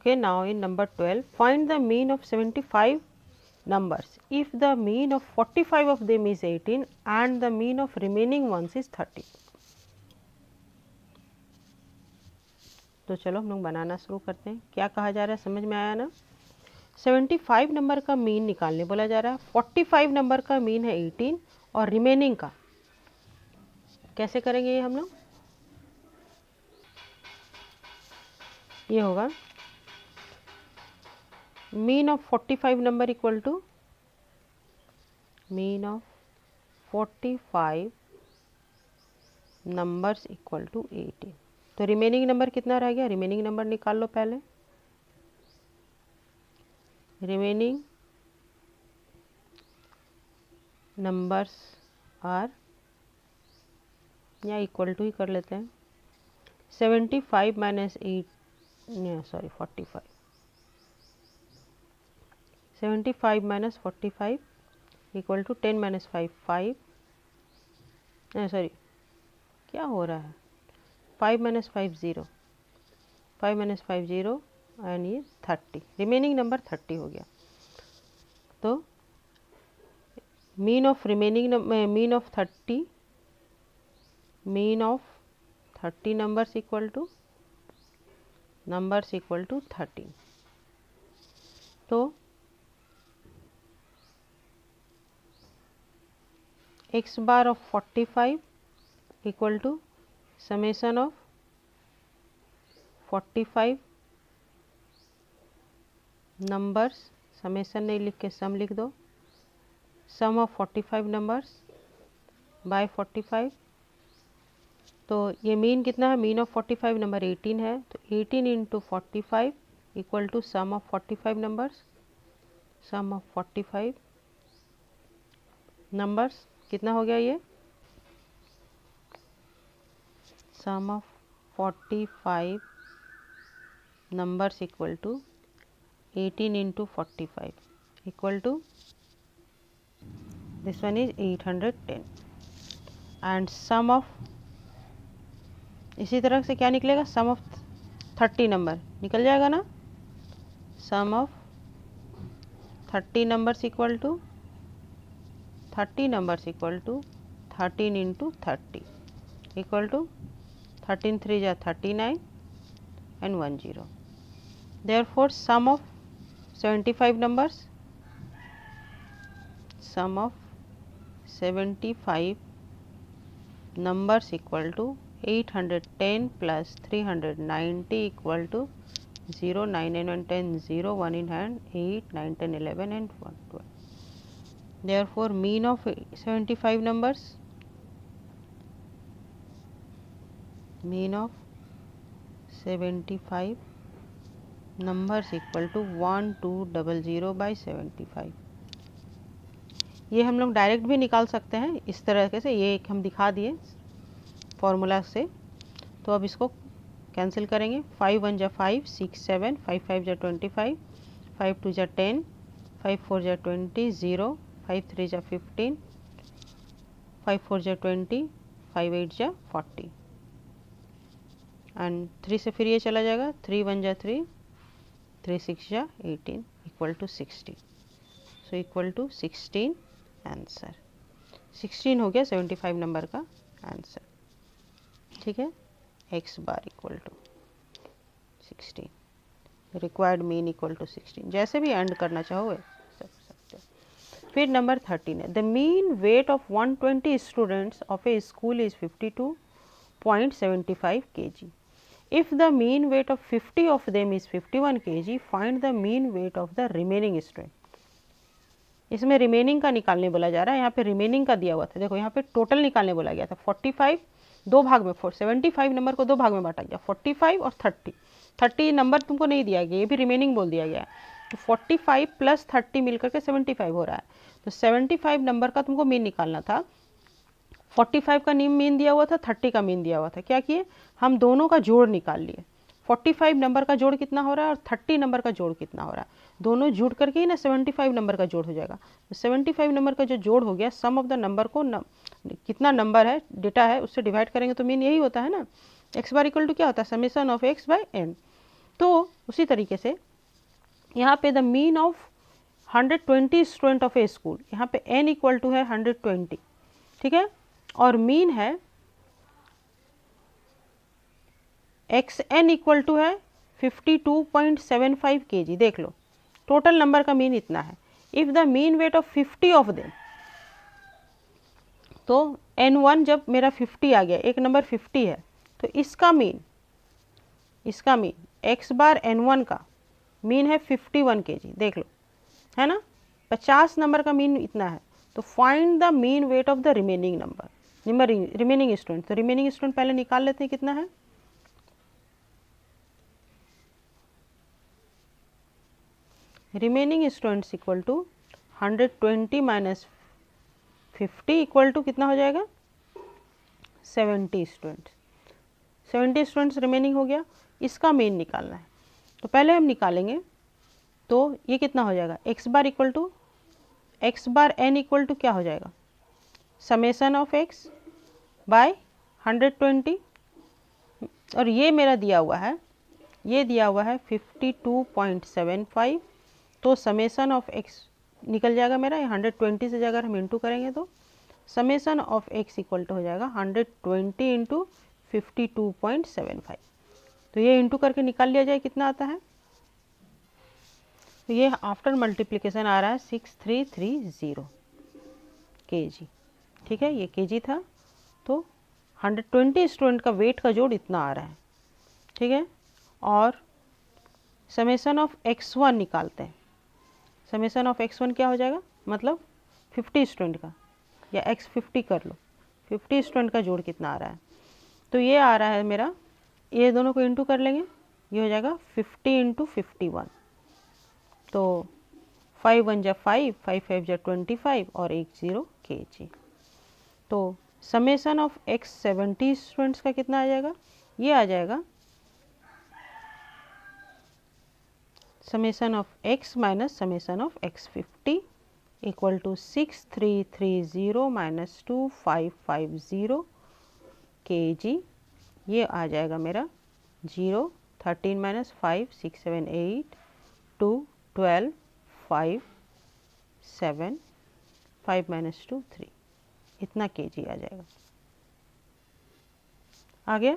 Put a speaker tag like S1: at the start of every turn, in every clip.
S1: Okay, now in number 12, find the mean of 75 numbers if the mean of 45 of them is 18 and the mean of remaining ones is 30. तो चलो हम लोग बनाना शुरू करते हैं। क्या कहा जा रहा है, समझ में आया ना? 75 नंबर का मीन निकालने बोला जा रहा है। 45 नंबर का मीन है 18 और रिमेनिंग का कैसे करेंगे ये हम लोग? ये होगा mean of 45 number equal to mean of 45 numbers equal to 18। तो रिमेनिंग नंबर कितना रह गया? रिमेनिंग नंबर निकाल लो पहले। रिमेनिंग नंबर्स आर, या इक्वल टू ही कर लेते हैं, 75 minus 45, 75 minus 45 equal to 10 minus 5 5, sorry क्या हो रहा है, 5 माइनस 5 0, 5 माइनस 5 0 एंड ये 30, रिमेनिंग नंबर 30 हो गया। तो mean of remaining mean of 30 numbers equal to 13। तो x bar of 45 equal to summation of 45 numbers, summation नहीं लिख के सम लिख दो, सम ऑफ 45 नंबर्स बाय 45। तो ये मीन कितना है? मीन ऑफ 45 नंबर 18 है, तो 18 into 45 equal to sum of 45 numbers, sum of 45 numbers कितना हो गया ये? Sum of 45 numbers equal to 18 into 45 equal to this one is 810 and sum of, इसी तरह से क्या निकलेगा? सम ऑफ 30 नंबर निकल जाएगा ना, sum of 30 numbers equal to 13 into 30 equal to 13 3 जा 39 and 1 0। Therefore sum of 75 numbers, sum of 75 numbers equal to 810 plus 390 equal to 0 9 and 10 0 1 in hand 8 9 10 11 and 1 12. Therefore mean of 75 numbers, mean of 75 numbers equal to 1200 by 75। ये हम लोग direct भी निकाल सकते हैं इस तरह से, ये एक हम दिखा दिए फॉर्मूला से। तो अब इसको कैंसिल करेंगे, 5 1 जा 5 6 7, 5 5 जा 25, 5 2 जा 10, 5 4 जा 20 0, 5 3 जा 15, 5 4 जा 20, 5 8 जा 40 एंड 3 से फिर ये चला जाएगा, 3 1 जा 3, 3 6 जा 18 equal to 60। So equal to 16 answer, 16 हो गया 75 नंबर का आंसर। ठीक है, x bar equal to 16, required mean equal to 16, जैसे भी एंड करना चाहो कर सकते हो। फिर नंबर 13 है, the mean weight of 120 students of a school is 52.75 kg। If the mean weight of 50 of them is 51 kg, find the mean weight of the remaining student. इसमें रिमेनिंग का निकालने बोला जा रहा है, यहाँ पे रिमेनिंग का दिया हुआ था, देखो यहाँ पे टोटल निकालने बोला गया था। 45 दो भाग में, 75 नंबर को दो भाग में बांटा गया, 45 और 30 नंबर तुमको नहीं दिया गया, ये भी रिमेनिंग बोल दिया गया है। तो 45 प्लस 30 मिलकर के 75 हो रहा है। तो 75 नंबर का तुमको मीन निकालना था, 45 का मीन दिया हुआ था, 30 का मीन दिया हुआ था। क्या किए हम, दोनों का जोड़ निकाल लिए। 45 नंबर का जोड़ कितना हो रहा है और 30 नंबर का जोड़ कितना हो रहा है, दोनों जुड़ करके ही ना 75 नंबर का जोड़ हो जाएगा। तो 75 नंबर का जो जोड़ हो गया, सम ऑफ द नंबर को कितना नंबर है डेटा है उससे डिवाइड करेंगे तो मीन यही होता है ना। एक्स बार इक्वल टू क्या होता है, summation of x by n. तो उसी तरीके से यहाँ पे the mean of 120 student of a school, यहाँ पे n इक्वल टू है 120, ठीक है, और मीन है xn इक्वल टू है 52.75 kg। देख लो टोटल नंबर का मीन इतना है। If the mean weight of 50 of them, तो n1 जब मेरा 50 आ गया, एक नंबर 50 है, तो इसका मीन x बार n1 का मीन है 51 kg। देख लो, है ना, 50 नंबर का मीन इतना है। तो find the mean weight of the remaining remaining student. तो रिमेनिंग स्टूडेंट पहले निकाल लेते हैं, कितना है, remaining students equal to 120 minus 50 equal to कितना हो जाएगा, 70 स्टूडेंट्स। 70 स्टूडेंट्स रिमेनिंग हो गया, इसका मीन निकालना है। तो पहले हम निकालेंगे, तो ये कितना हो जाएगा, x bar equal to x bar n equal to क्या हो जाएगा, समेसन ऑफ x बाय 120, और ये मेरा दिया हुआ है, ये दिया हुआ है 52.75, तो समेसन ऑफ x निकल जाएगा मेरा, 120 से अगर हम इंटू करेंगे तो summation of x equal to हो जाएगा 120 इंटू 52.75। तो ये इंटू करके निकाल लिया जाए, कितना आता है, तो ये आफ्टर मल्टीप्लिकेशन आ रहा है 6330 kg, ठीक है, ये kg था। तो 120 स्टूडेंट का वेट का जोड़ इतना आ रहा है, ठीक है, और समेसन ऑफ x1 निकालते हैं। समेसन ऑफ x1 क्या हो जाएगा, मतलब 50 स्टूडेंट का, या x50 कर लो, 50 स्टूडेंट का जोड़ कितना आ रहा है, तो ये आ रहा है मेरा, ये दोनों को इंटू कर लेंगे, ये हो जाएगा 50 इंटू 51, तो 5 1 जा 5, 5 5 जा 25 और 10 kg। तो समेसन ऑफ x 70 स्टूडेंट्स का कितना आ जाएगा, ये आ जाएगा summation of x minus summation of x50 equal to 6330 minus 2550 kg। ये आ जाएगा मेरा 0, 13 माइनस 5 6 7 8 2 12 5 7 5 माइनस 2 3, इतना kg आ जाएगा। आ गया,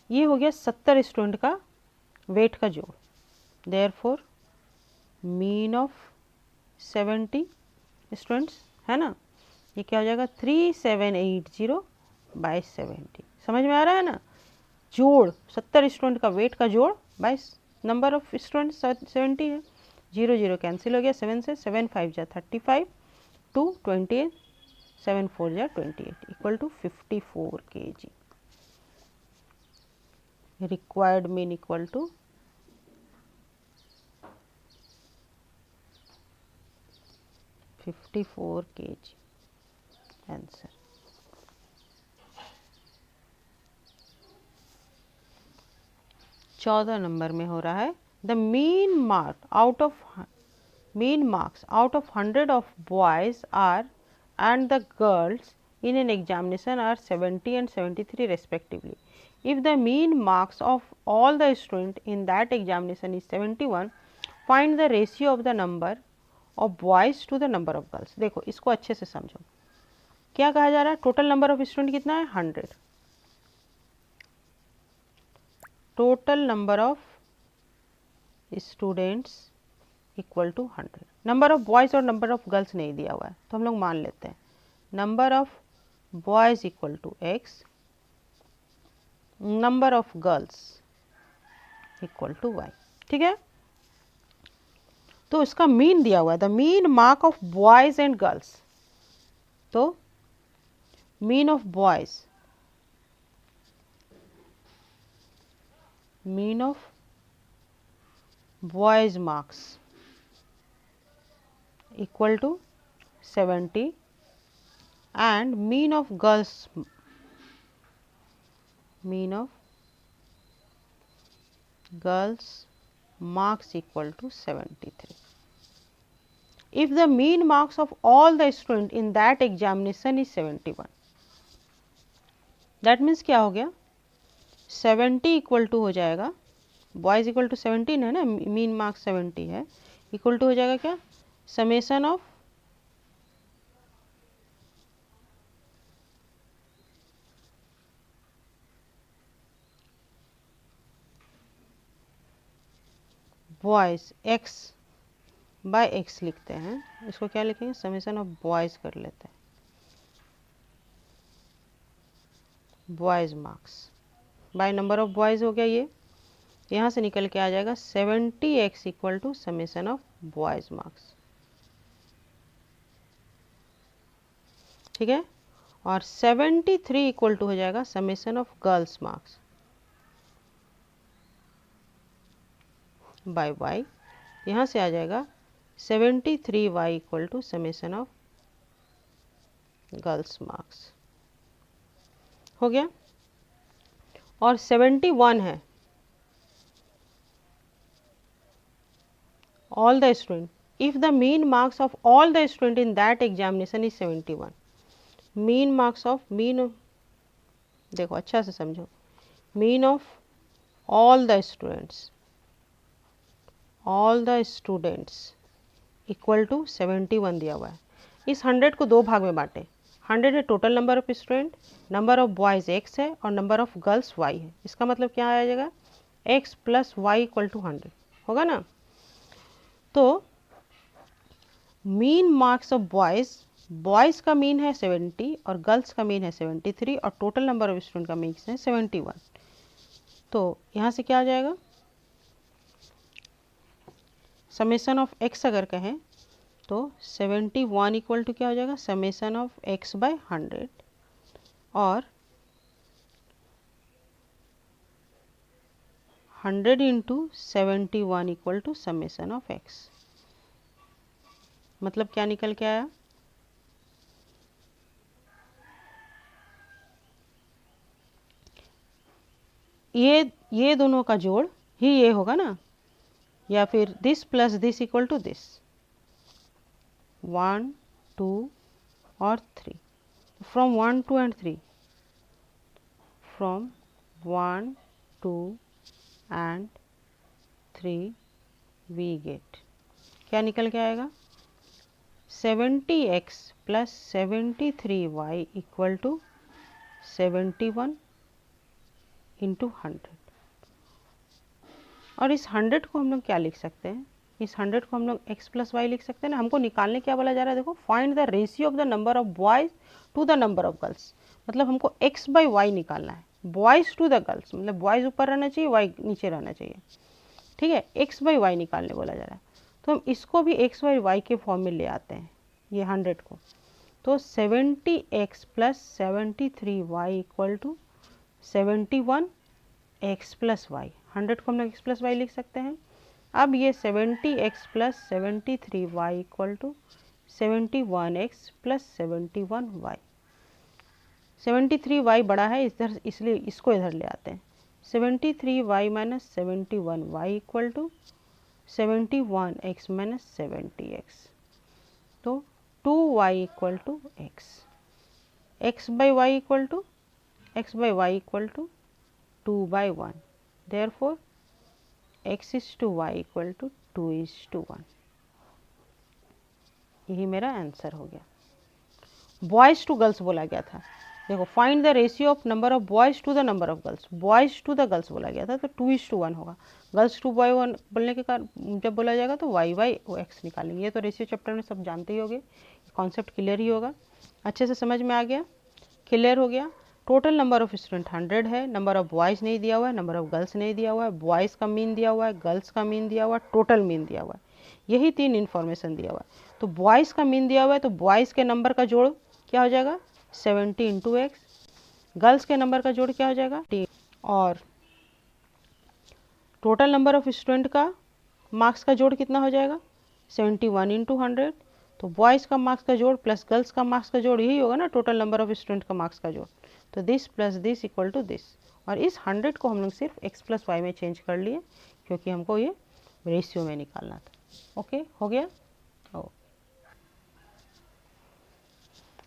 S1: ये हो गया 70 स्टूडेंट का वेट का जोड़। देयरफॉर मीन ऑफ 70 स्टूडेंट्स, है ना, ये क्या हो जाएगा 3780 बाई 70। समझ में आ रहा है ना, जोड़ 70 स्टूडेंट का वेट का जोड़ बाई नंबर ऑफ स्टूडेंट 70 है। 0 0 कैंसिल हो गया 7 से, 7 5 जा 35, 2 28, 7 4 जा 28 equal to 54 kg। Required mean equal to 54 kg। Answer. चौदह नंबर में हो रहा है, the mean marks out of 100 of boys are and the girls in an examination are 70 and 73 respectively. If the mean marks of all the students in that examination is 71, find the ratio of the number of boys to the number of girls. देखो इसको अच्छे से समझो, क्या कहा जा रहा है, टोटल नंबर ऑफ स्टूडेंट कितना है 100, total number of students equal to 100। Number of boys और नंबर ऑफ गर्ल्स नहीं दिया हुआ है, तो हम लोग मान लेते हैं number of boys equal to x, number of girls equal to y, ठीक है। तो इसका मीन दिया हुआ है, the mean mark of boys and girls, तो mean of boys, mean of boys marks equal to 70 and mean of girls marks equal to 73. If the mean marks of all the student in that examination is 71, that means क्या हो गया 70 equal to हो जाएगा boys equal to 17 है ना, mean marks 70 है, equal to हो जाएगा क्या, summation of boys x by x लिखते हैं, इसको क्या लिखेंगे, समेसन ऑफ बॉयज़ कर लेते हैं, boys marks by number of boys हो गया ये, यहाँ से निकल के आ जाएगा 70x equal to summation of boys marks, ठीक है। और 73 इक्वल टू हो जाएगा summation of girls marks by y, यहाँ से आ जाएगा 73y equal to summation of girls marks, हो गया। और 71 है all the student, if the mean marks of all the student in that examination is 71, mean marks of देखो अच्छा से समझो, mean of all the students equal to 71 दिया हुआ है। इस 100 को दो भाग में बांटे, 100 है total number of student, number of boys x है और नंबर ऑफ गर्ल्स y है, इसका मतलब क्या आ जाएगा, x plus y equal to 100 होगा ना। तो मीन मार्क्स ऑफ बॉयज़ का मीन है 70 और गर्ल्स का मीन है 73 और टोटल नंबर ऑफ स्टूडेंट का मीन है 71, तो यहाँ से क्या आ जाएगा, समेसन ऑफ x अगर कहें तो 71 इक्वल टू क्या हो जाएगा, समेसन ऑफ x बाय 100 और 100 into 71 equal to summation of x, मतलब क्या निकल के आया, ये दोनों का जोड़ ही ये होगा ना, या फिर this plus this equal to this, 1 2 और 3, from 1 2 and 3, from 1 2 and 3 we get क्या निकल के आएगा, 70x plus 73y equal to 71 into 100, और इस 100 को हम लोग क्या लिख सकते हैं, इस 100 को हम लोग x प्लस वाई लिख सकते हैं ना। हमको निकालने क्या बोला जा रहा है, देखो find the ratio of the number of boys to the number of girls, मतलब हमको x बाई वाई निकालना है, बॉयज टू द गर्ल्स मतलब बॉयज ऊपर रहना चाहिए, वाई नीचे रहना चाहिए, ठीक है, x बाई वाई निकालने बोला जा रहा है। तो हम इसको भी x बाई वाई के फॉर्म में ले आते हैं, ये 100 को, तो 70x plus 73y equal to 71x plus y, 100 को हम लोग x प्लस वाई लिख सकते हैं। अब ये 70x plus 73y equal to 71x plus 71y, 73y बड़ा है इधर इसलिए इसको इधर ले आते हैं, 73y minus 71y equal to 71x minus 70x, तो 2y equal to x by y equal to x by y equal to 2 by 1, therefore x is to y equal to 2 is to 1, यही मेरा answer हो गया। Boys to girls बोला गया था, देखो find the ratio of number of boys to the number of girls, boys to the girls बोला गया था तो 2:1 होगा, गर्ल्स टू बॉय 1 बोलने के कारण जब बोला जाएगा तो y बाई x निकालेंगे। ये तो रेशियो चैप्टर में सब जानते ही होंगे, कॉन्सेप्ट क्लियर ही होगा, अच्छे से समझ में आ गया, क्लियर हो गया। टोटल नंबर ऑफ स्टूडेंट 100 है, नंबर ऑफ बॉयज़ नहीं दिया हुआ है, नंबर ऑफ गर्ल्स नहीं दिया हुआ है, बॉयज़ का मीन दिया हुआ है, गर्ल्स का मीन दिया हुआ है, टोटल मीन दिया हुआ है, यही 3 इन्फॉर्मेशन दिया हुआ है। तो बॉयज़ का मीन दिया हुआ है तो बॉयज़ के नंबर का जोड़ क्या हो जाएगा 70 इंटू एक्स, गर्ल्स के नंबर का जोड़ क्या हो जाएगा 10, और टोटल नंबर ऑफ स्टूडेंट का मार्क्स का जोड़ कितना हो जाएगा 71 इंटू 100, तो बॉयज़ का मार्क्स का जोड़ प्लस गर्ल्स का मार्क्स का जोड़ यही होगा ना टोटल नंबर ऑफ स्टूडेंट का मार्क्स का जोड़, तो this plus this equal to this, और इस 100 को हम लोग सिर्फ x प्लस वाई में चेंज कर लिए क्योंकि हमको ये रेशियो में निकालना था। ओके हो गया।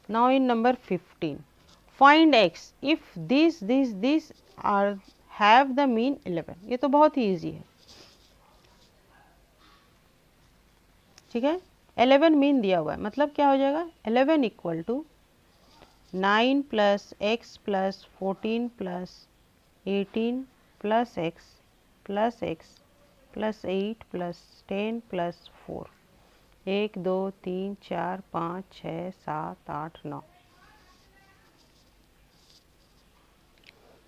S1: Now in number 15, find x if these are have the mean 11। ये तो बहुत ही ईजी है, ठीक है। 11 मीन दिया हुआ है, मतलब क्या हो जाएगा 11 equal to 9 plus x plus 14 plus 18 plus x plus 8 plus 10 plus 4, 1 2 3 4 5 6 7 8 9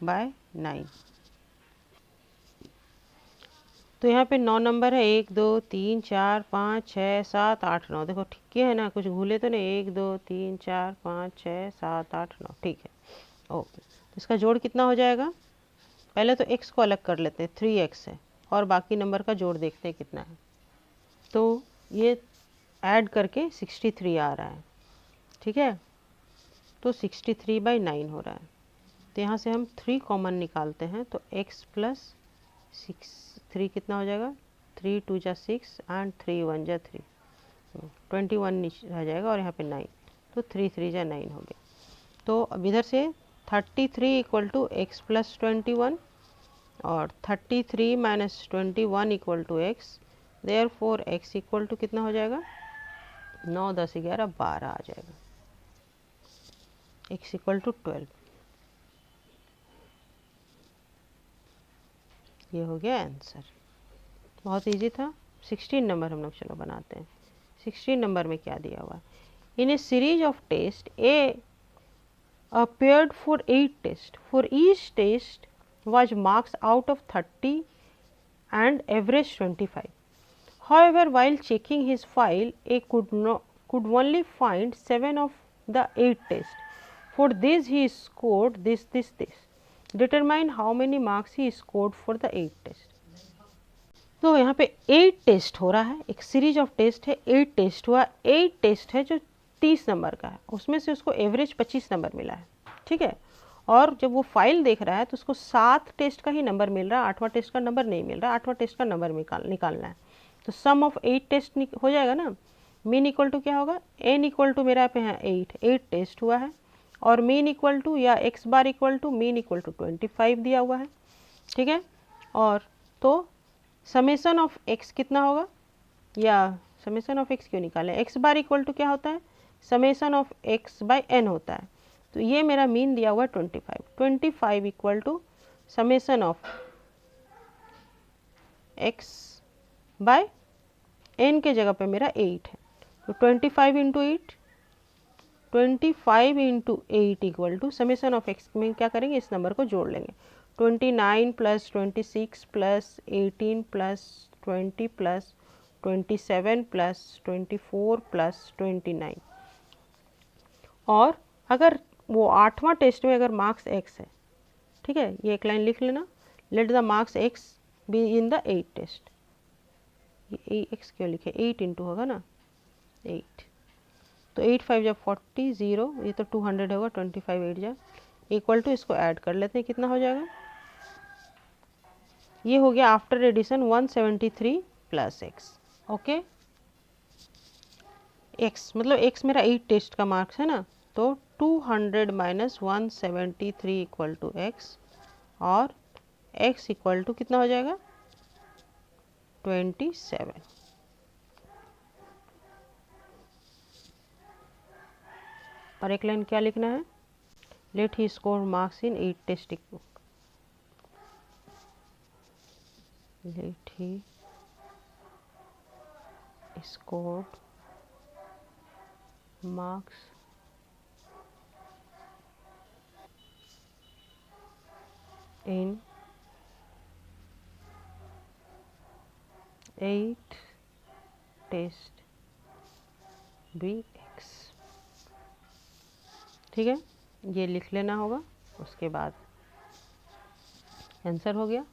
S1: bye 9। तो यहाँ पे 9 नंबर है, 1 2 3 4 5 6 7 8 9। देखो ठीक है ना, कुछ भूले तो नहीं, 1 2 3 4 5 6 7 8 9, ठीक है, ओके। तो इसका जोड़ कितना हो जाएगा, पहले तो x को अलग कर लेते हैं, 3x है, और बाकी नंबर का जोड़ देखते हैं कितना है। तो ये ऐड करके 63 आ रहा है, ठीक है। तो 63/9 हो रहा है। तो यहाँ से हम 3 कॉमन निकालते हैं, तो x प्लस 3 कितना हो जाएगा, 3 2 जा 6 एंड 3 1 जा 3, 21 नीचे रह जाएगा, और यहाँ पे 9, तो 3 3 जा 9 हो गया। तो अब इधर से 33 इक्वल टू एक्स प्लस 21, और 33 minus 21 equal to x, therefore x equal to कितना हो जाएगा, 9 10 11 12 आ जाएगा, एक्स इक्वल टू 12। ये हो गया आंसर, बहुत इजी था। 16 नंबर हम लोग चलो बनाते हैं। 16 नंबर में क्या दिया हुआ, in a series of test a appeared for 8 tests. For each test was marks out of 30 and average 25. However, while checking his file, A could only find 7 of the 8 tests. For this, he scored this. Determine how many marks he scored for the 8 tests. तो यहाँ पे 8 test हो रहा है, एक series of test है, 8 test हुआ, 8 test है जो 30 नंबर का है, उसमें से उसको एवरेज 25 नंबर मिला है, ठीक है। और जब वो फाइल देख रहा है तो उसको 7 टेस्ट का ही नंबर मिल रहा है, 8वां टेस्ट का नंबर नहीं मिल रहा, 8वां टेस्ट का नंबर निकालना है। तो सम ऑफ 8 टेस्ट हो जाएगा ना, मीन इक्वल टू क्या होगा, एन इक्वल टू मेरा पे है 8 टेस्ट हुआ है, और मीन इक्वल टू या x bar equal to mean equal to 25 दिया हुआ है, ठीक है। और तो समेसन ऑफ एक्स कितना होगा, या समेसन ऑफ एक्स क्यों निकालें, एक्स बार इक्वल टू क्या होता है, summation of x by n होता है। तो ये मेरा मीन दिया हुआ 25 equal to summation of x by n के जगह पे मेरा 8 है, तो 25 into 8, 25 into 8 equal to summation of x में क्या करेंगे, इस नंबर को जोड़ लेंगे, 29 plus 26 plus 18 plus 20 plus 27 plus 24 plus 29। और अगर वो 8वां टेस्ट में अगर मार्क्स एक्स है, ठीक है, ये एक लाइन लिख लेना, let the marks x be in the 8 test. ये एक्स क्यों लिखे, 8 इंटू होगा ना 8, तो 8 5 जा 40, 0, ये तो 200 होगा, 25 8 जा इक्वल टू, इसको ऐड कर लेते हैं, कितना हो जाएगा, ये हो गया after addition 173 plus x, okay. X मतलब एक्स मेरा 8 टेस्ट का मार्क्स है ना, तो 200 माइनस 173 इक्वल टू एक्स, और एक्स इक्वल टू कितना हो जाएगा 27। और एक लाइन क्या लिखना है, let he score marks in 8 test, let he scored marks in 8 test BX, ठीक है, ये लिख लेना होगा, उसके बाद आंसर हो गया।